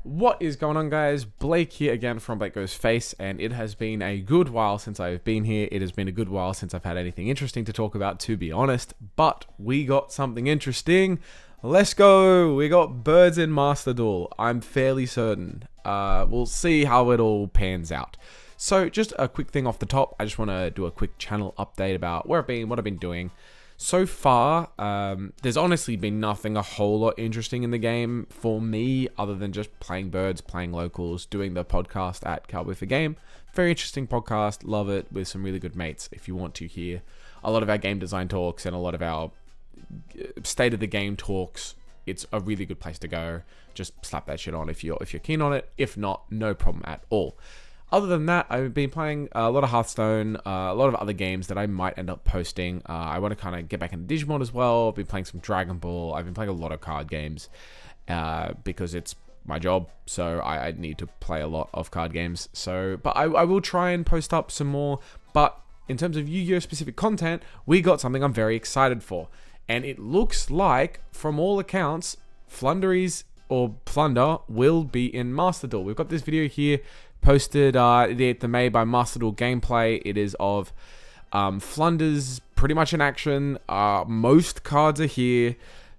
What is going on, guys? Blake here again from Blake Goes Face, and it has been a good while since I've been here. It has been a good while since I've had anything interesting to talk about, to be honest, but we got something interesting. Let's go! We got birds in Master Duel. I'm fairly certain. We'll see how it all pans out. So, just a quick thing off the top. I just want to do a quick channel update about where I've been, what I've been doing. So far, there's honestly been nothing a whole lot interesting in the game for me other than just playing birds, playing locals, doing the podcast at Cowboy for Game. Very interesting podcast. Love it, with some really good mates. If you want to hear a lot of our game design talks and a lot of our state of the game talks, it's a really good place to go. Just slap that shit on if you're keen on it. If not, no problem at all. Other than that, I've been playing a lot of Hearthstone, a lot of other games that I might end up posting. I want to kind of get back into Digimon as well. I've been playing some Dragon Ball. I've been playing a lot of card games because it's my job, so I need to play a lot of card games. But I will try and post up some more. But in terms of Yu-Gi-Oh! Specific content, we got something I'm very excited for. And it looks like, from all accounts, Floowandereeze or Plunder will be in Master Duel. We've got this video here posted the 8th of May by Master Duel Gameplay. It is of Flunders pretty much in action. Most cards are here.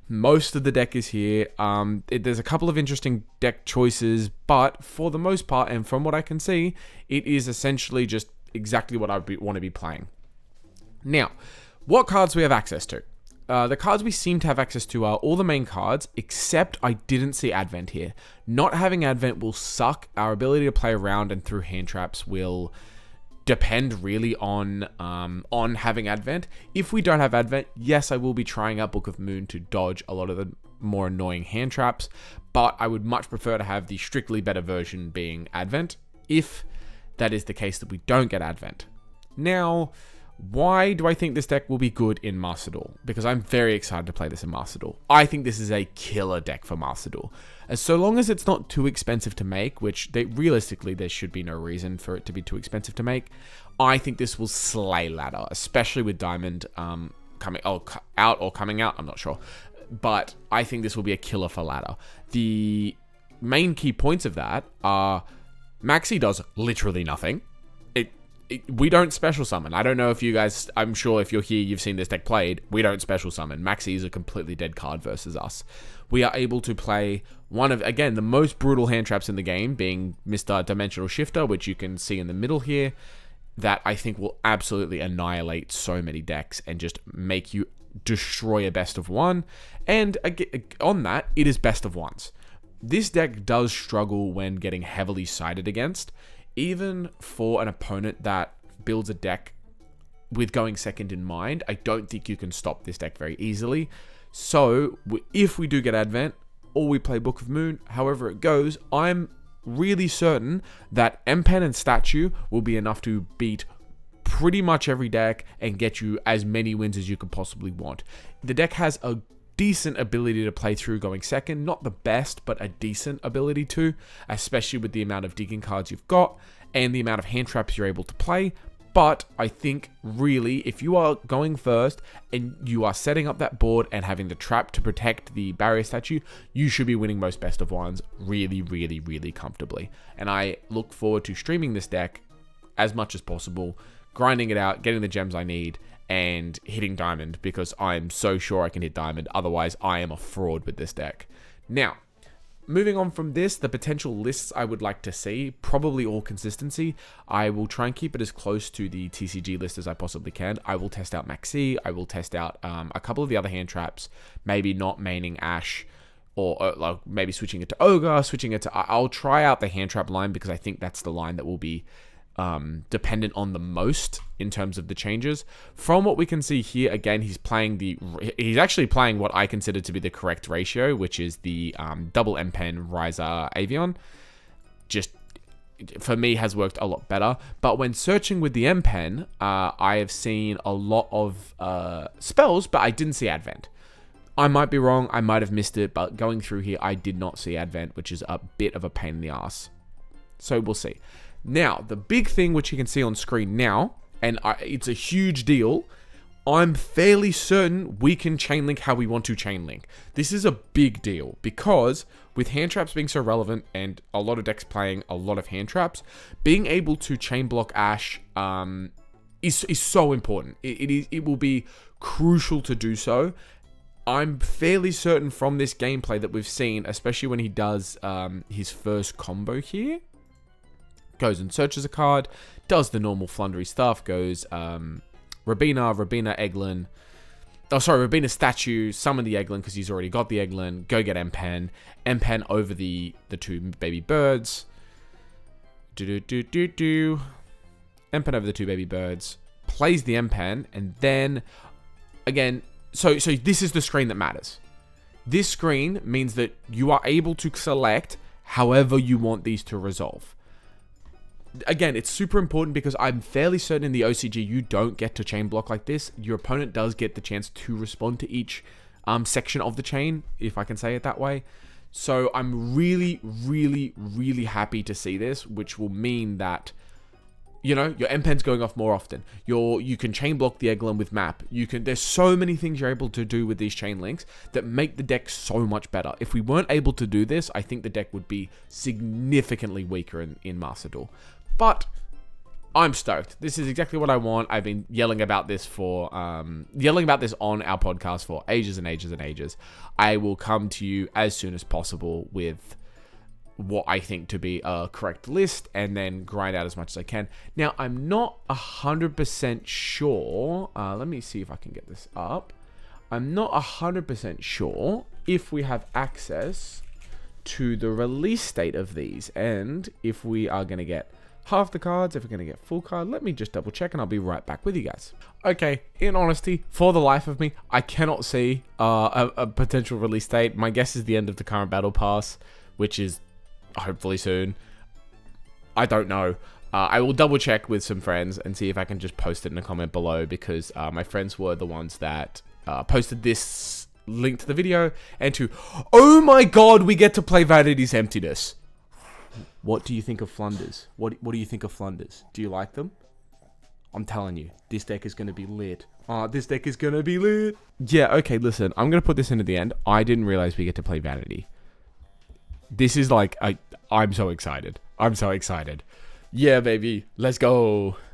Most of the deck is here. There's a couple of interesting deck choices, but for the most part, and from what I can see, it is essentially just exactly what I want to be playing. Now, what cards do we have access to? The cards we seem to have access to are all the main cards, except I didn't see Advent here. Not having Advent will suck. Our ability to play around and through hand traps will depend really on having Advent. If we don't have Advent, yes, I will be trying out Book of Moon to dodge a lot of the more annoying hand traps, but I would much prefer to have the strictly better version being Advent, if that is the case that we don't get Advent. Now, why do I think this deck will be good in Master Duel? Because I'm very excited to play this in Master Duel. I think this is a killer deck for Master Duel. As so long as it's not too expensive to make, which realistically there should be no reason for it to be too expensive to make, I think this will slay ladder, especially with Diamond coming out or coming out, I'm not sure. But I think this will be a killer for ladder. The main key points of that are Maxi does literally nothing. We don't special summon. I don't know if you guys, I'm sure if you're here, you've seen this deck played. We don't special summon. Maxi is a completely dead card versus us. We are able to play one of, again, the most brutal hand traps in the game, being Mr. Dimensional Shifter, which you can see in the middle here, that I think will absolutely annihilate so many decks and just make you destroy a best of one. And on that, it is best of ones. This deck does struggle when getting heavily sided against. Even for an opponent that builds a deck with going second in mind, I don't think you can stop this deck very easily. So, if we do get Advent, or we play Book of Moon, however it goes, I'm really certain that M-Pen and Statue will be enough to beat pretty much every deck and get you as many wins as you could possibly want. The deck has a decent ability to play through going second, not the best, but a decent ability to, especially with the amount of digging cards you've got and the amount of hand traps you're able to play. But I think really, if you are going first and you are setting up that board and having the trap to protect the barrier statue, you should be winning most best of ones really, really, really comfortably. And I look forward to streaming this deck as much as possible, grinding it out, getting the gems I need, and hitting Diamond, because I'm so sure I can hit Diamond. Otherwise, I am a fraud with this deck. Now, moving on from this, the potential lists I would like to see, probably all consistency. I will try and keep it as close to the TCG list as I possibly can. I will test out Maxi. I will test out a couple of the other hand traps, maybe not maining Ash, or like maybe switching it to Ogre, switching it to... I'll try out the hand trap line, because I think that's the line that will be dependent on the most in terms of the changes. From what we can see here, again, he's actually playing what I consider to be the correct ratio, which is the double M-Pen Riser Avion. Just, for me, has worked a lot better. But when searching with the M-Pen, I have seen a lot of spells, but I didn't see Advent. I might be wrong, I might have missed it, but going through here, I did not see Advent, which is a bit of a pain in the ass. So we'll see. Now, the big thing which you can see on screen now, and it's a huge deal, I'm fairly certain we can chain link how we want to chain link. This is a big deal because with hand traps being so relevant and a lot of decks playing a lot of hand traps, being able to chain block Ash is so important. It will be crucial to do so. I'm fairly certain from this gameplay that we've seen, especially when he does his first combo here, goes and searches a card, does the normal Floowandereeze stuff, goes Rabina, Eglin. Oh, sorry, Rabina statue, summon the Eglin because he's already got the Eglin. Go get M-Pen. M-Pen over the two baby birds. M-Pen over the two baby birds. Plays the M-Pen, and then, again, so this is the screen that matters. This screen means that you are able to select however you want these to resolve. Again, it's super important because I'm fairly certain in the OCG you don't get to chain block like this. Your opponent does get the chance to respond to each section of the chain, if I can say it that way. So I'm really, really, really happy to see this, which will mean that, you know, your M-Pen's going off more often. You can chain block the Eglin with map. There's so many things you're able to do with these chain links that make the deck so much better. If we weren't able to do this, I think the deck would be significantly weaker in Master Duel. But I'm stoked. This is exactly what I want. I've been yelling about this on our podcast for ages and ages and ages. I will come to you as soon as possible with what I think to be a correct list and then grind out as much as I can. Now, I'm not 100% sure. Let me see if I can get this up. I'm not 100% sure if we have access to the release date of these and if we are going to get half the cards, if we're going to get full card. Let me just double check and I'll be right back with you guys. Okay, in honesty, for the life of me, I cannot see a potential release date. My guess is the end of the current battle pass, which is hopefully soon. I don't know. I will double check with some friends and see if I can just post it in a comment below because my friends were the ones that posted this link to the video and to, oh my god, we get to play Vanity's Emptiness. What do you think of Floowandereeze? What do you think of Floowandereeze? Do you like them? I'm telling you, this deck is going to be lit. This deck is going to be lit. Yeah, okay, listen. I'm going to put this in at the end. I didn't realize we get to play Vanity. This is like, I'm so excited. I'm so excited. Yeah, baby. Let's go.